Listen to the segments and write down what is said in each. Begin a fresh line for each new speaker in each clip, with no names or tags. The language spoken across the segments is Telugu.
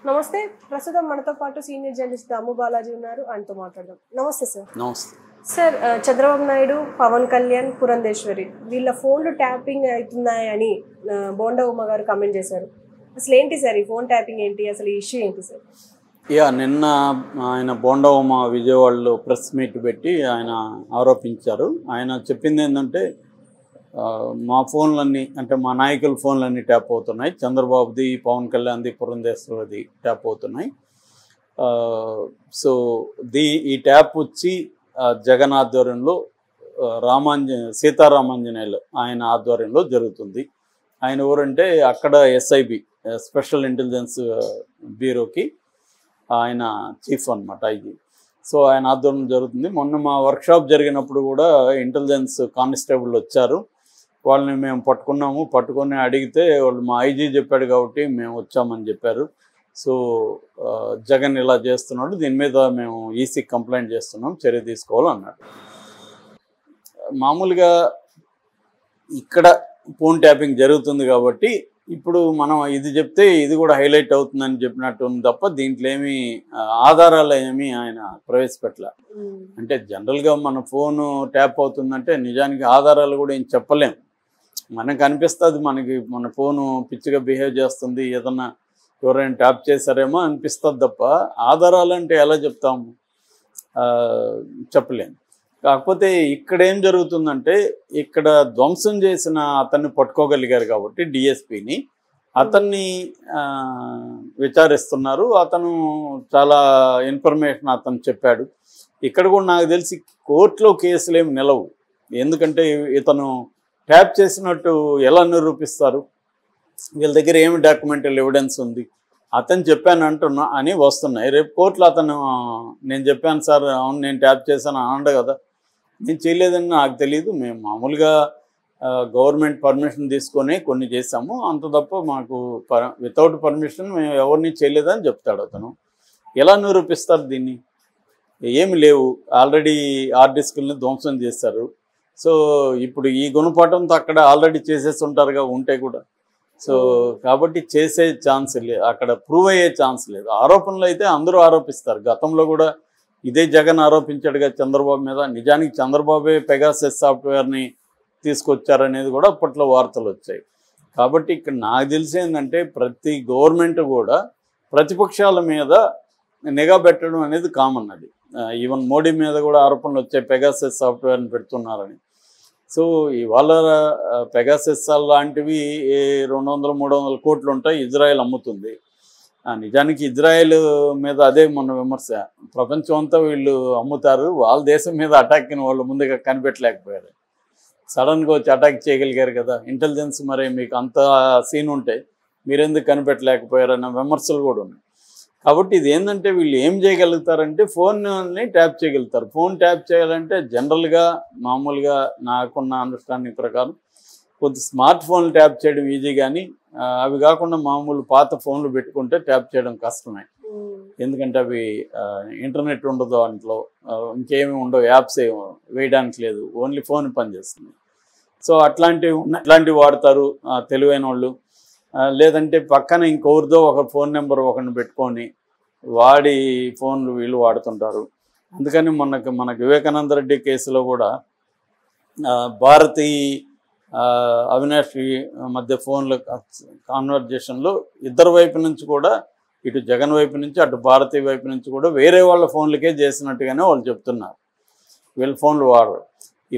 నమస్తే. ప్రస్తుతం మనతో పాటు సీనియర్ జర్నలిస్ట్ దాము బాలాజీ ఉన్నారు. ఆయనతో మాట్లాడదాం. నమస్తే సార్.
నమస్తే
సార్, చంద్రబాబు నాయుడు, పవన్ కళ్యాణ్, పురంధేశ్వరి వీళ్ళ ఫోన్లు ట్యాపింగ్ అవుతున్నాయని బోండా ఉమ్మ గారు కామెంట్ చేశారు. అసలు ఏంటి సార్ ఈ ఫోన్ ట్యాపింగ్ ఏంటి? అసలు ఈ ఇష్యూ ఏంటి సార్?
నిన్న ఆయన బోండా ఉమ్మ విజయవాడలో ప్రెస్ మీట్ పెట్టి ఆయన ఆరోపించారు. ఆయన చెప్పింది ఏంటంటే మా ఫోన్లన్నీ అంటే మా నాయకుల ఫోన్లన్నీ ట్యాప్ అవుతున్నాయి, చంద్రబాబుది, పవన్ కళ్యాణ్ది, పురంధేశ్వరిది ట్యాప్ అవుతున్నాయి. సో ఈ ట్యాప్ వచ్చి జగన్ ఆధ్వర్యంలో సీతారామాంజనేయులు ఆయన ఆధ్వర్యంలో జరుగుతుంది. ఆయన ఎవరంటే అక్కడ ఎస్ఐబి స్పెషల్ ఇంటెలిజెన్స్ బ్యూరోకి ఆయన చీఫ్ అనమాట, ఐజీ. సో ఆయన ఆధ్వర్యంలో జరుగుతుంది. మొన్న మా వర్క్షాప్ జరిగినప్పుడు కూడా ఇంటెలిజెన్స్ కానిస్టేబుల్ వచ్చారు. వాళ్ళని మేము పట్టుకొని అడిగితే వాళ్ళు మా ఐజీ చెప్పాడు కాబట్టి మేము వచ్చామని చెప్పారు. సో జగన్ ఇలా చేస్తున్నాడు, దీని మీద మేము ఈసీ కంప్లైంట్ చేస్తున్నాం, చర్య తీసుకోవాలన్నాడు. మామూలుగా ఇక్కడ ఫోన్ ట్యాపింగ్ జరుగుతుంది కాబట్టి ఇప్పుడు మనం ఇది చెప్తే ఇది కూడా హైలైట్ అవుతుందని చెప్పినట్టు ఉంది తప్ప దీంట్లో ఏమీ ఆధారాలు ఏమీ ఆయన ప్రవేశపెట్టలే. అంటే జనరల్గా మన ఫోను ట్యాప్ అవుతుందంటే నిజానికి ఆధారాలు కూడా ఏం చెప్పలేం. మనకు అనిపిస్తుంది మన ఫోను పిచ్చిగా బిహేవ్ చేస్తుంది, ఏదన్నా ఎవరైనా ట్యాప్ చేశారేమో అనిపిస్తుంది తప్ప ఆధారాలు అంటే ఎలా చెప్తాము, చెప్పలేము. కాకపోతే ఇక్కడ ఏం జరుగుతుందంటే ఇక్కడ ధ్వంసం చేసిన అతన్ని పట్టుకోగలిగారు కాబట్టి డిఎస్పిని, అతన్ని విచారిస్తున్నారు. అతను చాలా ఇన్ఫర్మేషన్ అతను చెప్పాడు. ఇక్కడ కూడా నాకు తెలిసి కోర్టులో కేసులు ఏమి నిలవు. ఎందుకంటే ఇతను ట్యాప్ చేసినట్టు ఎలా నిరూపిస్తారు? వీళ్ళ దగ్గర ఏమి డాక్యుమెంటల్ ఎవిడెన్స్ ఉంది? అతను చెప్పాను అంటున్నా అని వస్తున్నాయి. రేపు కోర్టులో అతను నేను చెప్పాను సార్, అవును నేను ట్యాప్ చేశాను అనండు కదా. నేను చేయలేదని నాకు తెలియదు, మేము మామూలుగా గవర్నమెంట్ పర్మిషన్ తీసుకొని కొన్ని చేసాము, అంత తప్ప మాకు వితౌట్ పర్మిషన్ మేము ఎవరిని చేయలేదని చెప్తాడు అతను. ఎలా నిరూపిస్తారు దీన్ని? ఏమి లేవు, ఆల్రెడీ హార్డ్ డిస్కుల్ని ధ్వంసం చేశారు. సో ఇప్పుడు ఈ గుణపాఠంతో అక్కడ ఆల్రెడీ చేసేసి ఉంటారుగా, ఉంటే కూడా. సో కాబట్టి చేసే ఛాన్స్ లేదు, అక్కడ ప్రూవ్ అయ్యే ఛాన్స్ లేదు. ఆరోపణలు అయితే అందరూ ఆరోపిస్తారు. గతంలో కూడా ఇదే జగన్ ఆరోపించాడుగా చంద్రబాబు మీద. నిజానికి చంద్రబాబే పెగాసస్ సాఫ్ట్వేర్ని తీసుకొచ్చారనేది కూడా అప్పట్లో వార్తలు వచ్చాయి. కాబట్టి ఇక్కడ నాకు తెలిసి ఏంటంటే ప్రతి గవర్నమెంట్ కూడా ప్రతిపక్షాల మీద నిఘా పెట్టడం అనేది కామన్. అది ఈవెన్ మోడీ మీద కూడా ఆరోపణలు వచ్చాయి, పెగాసస్ సాఫ్ట్వేర్ని పెడుతున్నారని. సో ఇవాళ పెగాసస్ లాంటివి 200-300 కోట్లు ఉంటాయి, ఇజ్రాయెల్ అమ్ముతుంది. నిజానికి ఇజ్రాయెల్ మీద అదే మొన్న విమర్శ, ప్రపంచం అంతా వీళ్ళు అమ్ముతారు, వాళ్ళ దేశం మీద అటాక్ని వాళ్ళు ముందుగా కనిపెట్టలేకపోయారు, సడన్గా వచ్చి అటాక్ చేయగలిగారు కదా. ఇంటెలిజెన్స్ మరి మీకు అంత సీన్ ఉంటే మీరెందుకు కనిపెట్టలేకపోయారన్న విమర్శలు కూడా ఉన్నాయి. కాబట్టి ఇది ఏంటంటే వీళ్ళు ఏం చేయగలుగుతారంటే ఫోన్ని ట్యాప్ చేయగలుగుతారు. ఫోన్ ట్యాప్ చేయాలంటే జనరల్గా మామూలుగా నాకున్న అండర్స్టాండింగ్ ప్రకారం కొద్ది స్మార్ట్ ఫోన్లు ట్యాప్ చేయడం ఈజీ, కానీ అవి కాకుండా మామూలు పాత ఫోన్లు పెట్టుకుంటే ట్యాప్ చేయడం కష్టమే. ఎందుకంటే అవి ఇంటర్నెట్ ఉండదు, దాంట్లో ఇంకేమి ఉండవు, యాప్స్ ఏమి వేయడానికి లేదు, ఓన్లీ ఫోన్ పనిచేస్తుంది. సో అట్లాంటివి వాడతారు తెలివైన వాళ్ళు. లేదంటే పక్కన ఇంకొకరిదో ఒక ఫోన్ నెంబర్ ఒకరిని పెట్టుకొని వాడి ఫోన్లు వీళ్ళు వాడుతుంటారు. అందుకని మనకు వివేకానంద రెడ్డి కేసులో కూడా భారతి అవినాష్ మధ్య ఫోన్ల కాన్వర్జేషన్లో ఇద్దరు వైపు నుంచి కూడా, ఇటు జగన్ వైపు నుంచి అటు భారతి వైపు నుంచి కూడా వేరే వాళ్ళ ఫోన్లకే చేసినట్టుగానే వాళ్ళు చెప్తున్నారు, వీళ్ళ ఫోన్లు వాడరు.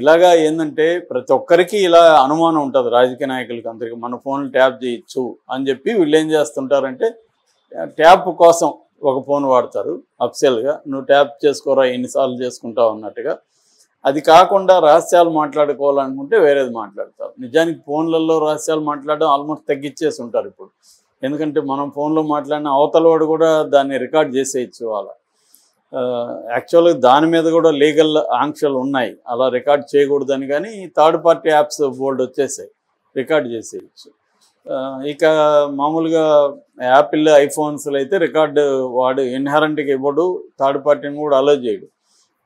ఇలాగా ఏంటంటే ప్రతి ఒక్కరికి ఇలా అనుమానం ఉంటుంది, రాజకీయ నాయకులకి అందరికీ మన ఫోన్లు ట్యాప్ చేయొచ్చు అని చెప్పి వీళ్ళు ఏం చేస్తుంటారంటే ట్యాప్ కోసం ఒక ఫోన్ వాడతారు అఫిషియల్గా, నువ్వు ట్యాప్ చేసుకోరా ఎన్నిసార్లు చేసుకుంటావు అన్నట్టుగా. అది కాకుండా రహస్యాలు మాట్లాడుకోవాలనుకుంటే వేరేది మాట్లాడతారు. నిజానికి ఫోన్లలో రహస్యాలు మాట్లాడడం ఆల్మోస్ట్ తగ్గించేసి ఉంటారు ఇప్పుడు. ఎందుకంటే మనం ఫోన్లో మాట్లాడిన అవతల వాడు కూడా దాన్ని రికార్డ్ చేసేయచ్చు. వాళ్ళ యాక్చువల్గా దాని మీద కూడా లీగల్ ఆంక్షలు ఉన్నాయి, అలా రికార్డ్ చేయకూడదని. కానీ థర్డ్ పార్టీ యాప్స్ బోర్డు వచ్చేసాయి, రికార్డ్ చేసేయచ్చు. ఇక మామూలుగా యాపిల్ ఐఫోన్స్లో అయితే రికార్డు వాడు ఇన్హరెంట్గా ఇవ్వడు, థర్డ్ పార్టీని కూడా అలో చేయడు.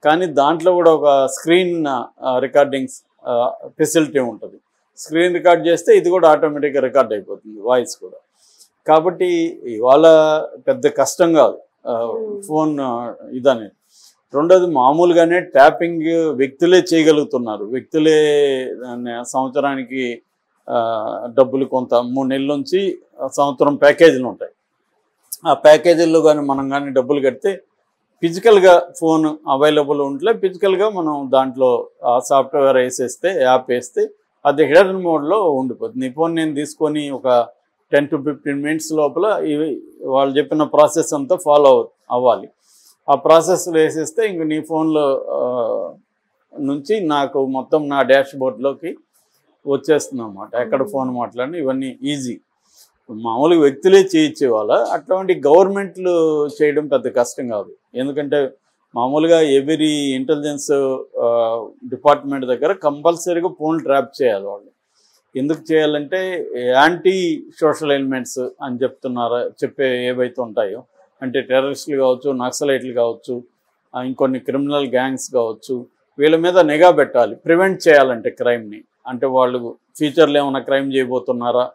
కానీ దాంట్లో కూడా ఒక స్క్రీన్ రికార్డింగ్స్ ఫెసిలిటీ ఉంటుంది. స్క్రీన్ రికార్డ్ చేస్తే ఇది కూడా ఆటోమేటిక్గా రికార్డ్ అయిపోతుంది, వాయిస్ కూడా. కాబట్టి ఇవాళ పెద్ద కష్టం కాదు ఫోన్ ఇదని. రెండోది మామూలుగానే ట్యాపింగ్ వ్యక్తులే చేయగలుగుతున్నారు. వ్యక్తులే సంవత్సరానికి డబ్బులు కొంత 3 నెలల నుంచి సంవత్సరం ప్యాకేజీలు ఉంటాయి. ఆ ప్యాకేజీల్లో కానీ మనం కానీ డబ్బులు కడితే ఫిజికల్గా ఫోన్ అవైలబుల్ ఉంటే ఫిజికల్గా మనం దాంట్లో ఆ సాఫ్ట్వేర్ వేసేస్తే, యాప్ వేస్తే అది హిడెన్ మోడ్లో ఉండిపోతుంది. ఈ ఫోన్ నేను తీసుకొని ఒక 10 to 15 మినిట్స్ లోపల ఇవి వాళ్ళు చెప్పిన ప్రాసెస్ అంతా ఫాలో అవ్వాలి. ఆ ప్రాసెస్లో వేసేస్తే ఇంక నీ ఫోన్లో నుంచి నాకు మొత్తం నా డాష్ బోర్డ్లోకి వచ్చేస్తుంది అన్నమాట. ఎక్కడ ఫోన్ మాట్లాడినా ఇవన్నీ ఈజీ. మామూలుగా వ్యక్తులే చేయించేవాళ్ళ, అట్లాంటి గవర్నమెంట్లు చేయడం పెద్ద కష్టం కాదు. ఎందుకంటే మామూలుగా ఎవ్రీ ఇంటెలిజెన్స్ డిపార్ట్మెంట్ దగ్గర కంపల్సరీగా ఫోన్ ట్రాప్ చేయాలి వాళ్ళు. ఎందుకు చేయాలంటే యాంటీ సోషల్ ఎలిమెంట్స్ అని చెప్పే ఏవైతే ఉంటాయో, అంటే టెర్రరిస్టులు కావచ్చు, నక్సలైట్లు కావచ్చు, ఇంకొన్ని క్రిమినల్ గ్యాంగ్స్ కావచ్చు, వీళ్ళ మీద నిఘా పెట్టాలి. ప్రివెంట్ చేయాలంటే క్రైమ్ని, అంటే వాళ్ళు ఫ్యూచర్లో ఏమైనా క్రైమ్ చేయబోతున్నారా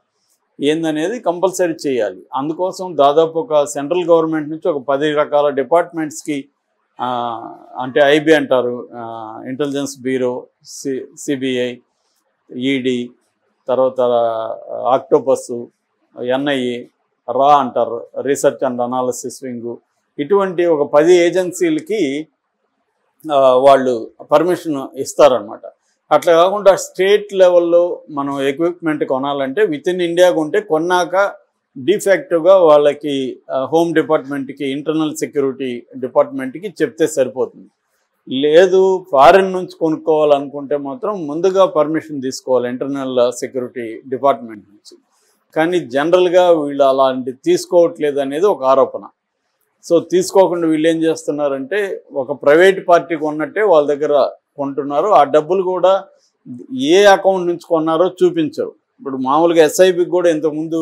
ఏందనేది కంపల్సరీ చేయాలి. అందుకోసం దాదాపు ఒక సెంట్రల్ గవర్నమెంట్ నుంచి ఒక 10 రకాల డిపార్ట్మెంట్స్కి, అంటే ఐబీ అంటారు, ఇంటెలిజెన్స్ బ్యూరో, సిబిఐ, ఈడీ, తర్వాత ఆక్టోపస్, ఎన్ఐఏ, రా అంటారు, రీసెర్చ్ అండ్ అనాలిసిస్ వింగు, ఇటువంటి ఒక 10 ఏజెన్సీలకి వాళ్ళు పర్మిషన్ ఇస్తారనమాట. అట్లా కాకుండా స్టేట్ లెవెల్లో మనం ఎక్విప్మెంట్ కొనాలంటే విత్ ఇన్ ఇండియాకు ఉంటే కొన్నాక డిఫాక్టివ్గా వాళ్ళకి హోమ్ డిపార్ట్మెంట్కి, ఇంటర్నల్ సెక్యూరిటీ డిపార్ట్మెంట్కి చెప్తే సరిపోతుంది. లేదు ఫారిన్ నుంచి కొనుక్కోవాలనుకుంటే మాత్రం ముందుగా పర్మిషన్ తీసుకోవాలి ఇంటర్నల్ సెక్యూరిటీ డిపార్ట్మెంట్ నుంచి. కానీ జనరల్గా వీళ్ళు అలాంటి తీసుకోవట్లేదు అనేది ఒక ఆరోపణ. సో తీసుకోకుండా వీళ్ళు ఏం చేస్తున్నారంటే ఒక ప్రైవేట్ పార్టీకి ఉన్నట్టే వాళ్ళ దగ్గర కొంటున్నారు. ఆ డబ్బులు కూడా ఏ అకౌంట్ నుంచి కొన్నారో చూపించరు. ఇప్పుడు మామూలుగా ఎస్ఐబికి కూడా ఇంతకుముందు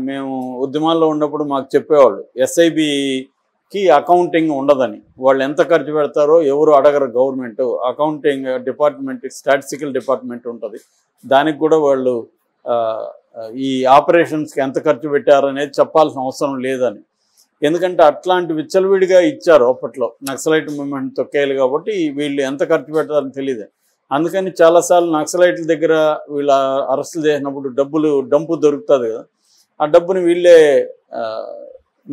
మేము ఉద్యమాల్లో ఉన్నప్పుడు మాకు చెప్పేవాళ్ళు, ఎస్ఐబికి అకౌంటింగ్ ఉండదని. వాళ్ళు ఎంత ఖర్చు పెడతారో ఎవరు అడగరు. Government accounting department, statistical department ఉంటుంది, దానికి కూడా వాళ్ళు ఈ ఆపరేషన్స్కి ఎంత ఖర్చు పెట్టారనేది చెప్పాల్సిన అవసరం లేదని. ఎందుకంటే అట్లాంటి విచ్చలవిడిగా ఇచ్చారు అప్పట్లో, నక్సలైట్ మూవ్మెంట్ తొక్కేయాలి కాబట్టి వీళ్ళు ఎంత ఖర్చు పెట్టారని తెలియదు. అందుకని చాలాసార్లు నక్సలైట్ల దగ్గర వీళ్ళ అరెస్టులు చేసినప్పుడు డంపు దొరుకుతుంది కదా, ఆ డబ్బుని వీళ్ళే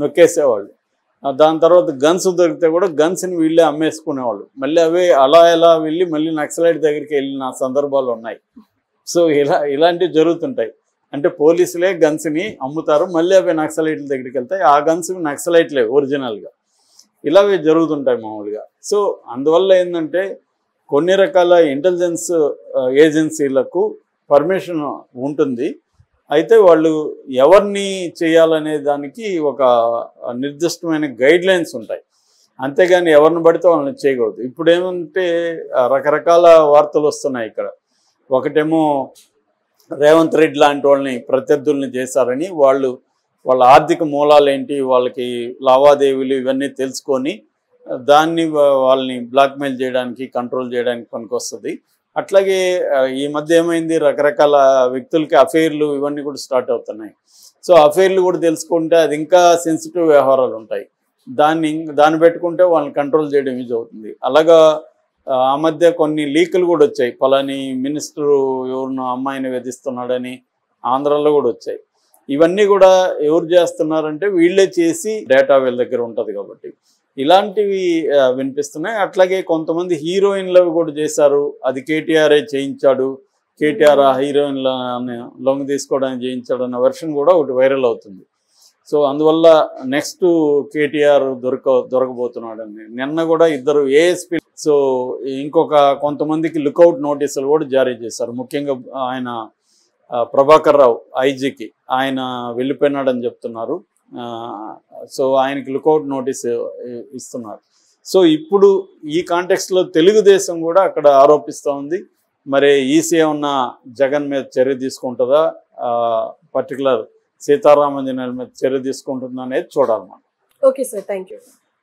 నొక్కేసేవాళ్ళు. దాని తర్వాత గన్స్ దొరికితే కూడా గన్స్ని వీళ్ళే అమ్మేసుకునేవాళ్ళు. మళ్ళీ అవే అలా వెళ్ళి మళ్ళీ నక్సలైట్ దగ్గరికి వెళ్ళిన సందర్భాలు ఉన్నాయి. సో ఇలాంటివి జరుగుతుంటాయి. అంటే పోలీసులే గన్స్ని అమ్ముతారు, మళ్ళీ అవి నక్సలైట్ల దగ్గరికి వెళ్తాయి. ఆ గన్స్ నక్సలైట్లే ఒరిజినల్గా. ఇలాగే జరుగుతుంటాయి మామూలుగా. సో అందువల్ల ఏంటంటే కొన్ని రకాల ఇంటెలిజెన్స్ ఏజెన్సీలకు పర్మిషన్ ఉంటుంది. అయితే వాళ్ళు ఎవరిని చేయాలనే దానికి ఒక నిర్దిష్టమైన గైడ్లైన్స్ ఉంటాయి. అంతేగాని ఎవరిని పడితే వాళ్ళని చేయకూడదు. ఇప్పుడు ఏమంటే రకరకాల వార్తలు వస్తున్నాయి ఇక్కడ. ఒకటేమో రేవంత్ రెడ్డి లాంటి వాళ్ళని ప్రత్యర్థుల్ని చేశారని, వాళ్ళ ఆర్థిక మూలాలు ఏంటి, వాళ్ళకి లావాదేవీలు ఇవన్నీ తెలుసుకొని వాళ్ళని బ్లాక్మెయిల్ చేయడానికి, కంట్రోల్ చేయడానికి పనికొస్తుంది. అట్లాగే ఈ మధ్య ఏమైంది, రకరకాల వ్యక్తులకి అఫైర్లు ఇవన్నీ కూడా స్టార్ట్ అవుతున్నాయి. సో అఫైర్లు కూడా తెలుసుకుంటే అది ఇంకా సెన్సిటివ్ వ్యవహారాలు ఉంటాయి. దాన్ని పెట్టుకుంటే వాళ్ళని కంట్రోల్ చేయడం ఈజీ అవుతుంది. అలాగా ఆ మధ్య కొన్ని లీకులు కూడా వచ్చాయి. పలాని మినిస్టరు ఎవరినో అమ్మాయిని వేధిస్తున్నాడని ఆంధ్రాలో కూడా వచ్చాయి. ఇవన్నీ కూడా ఎవరు చేస్తున్నారంటే వీళ్ళే చేసి డేటా వీళ్ళ దగ్గర ఉంటుంది కాబట్టి ఇలాంటివి వినిపిస్తున్నాయి. అట్లాగే కొంతమంది హీరోయిన్లు కూడా చేశారు, అది కేటీఆర్ఏ చేయించాడు, కేటీఆర్ ఆ హీరోయిన్ల లొంగ తీసుకోవడానికి చేయించాడు అన్న వెర్షన్ కూడా ఒకటి వైరల్ అవుతుంది. సో అందువల్ల నెక్స్ట్ కేటీఆర్ దొరకబోతున్నాడని నిన్న కూడా 2 ఏఎస్పీ, సో ఇంకొక కొంతమందికి లుకౌట్ నోటీసులు కూడా జారీ చేశారు. ముఖ్యంగా ఆయన ప్రభాకర్ రావు ఐజీకి ఆయన వెళ్ళిపోయినాడని చెప్తున్నారు. సో ఆయనకి లుకౌట్ నోటీస్ ఇస్తున్నారు. సో ఇప్పుడు ఈ కాంటెక్స్ట్లో తెలుగుదేశం కూడా అక్కడ ఆరోపిస్తూ ఉంది. మరి ఈసీ ఏమన్నా జగన్ మీద చర్య తీసుకుంటుందా, పర్టికులర్ సీతారామంజనేయుల మీద చర్య తీసుకుంటుందా అనేది చూడాలి మనం.
Okay sir, thank you.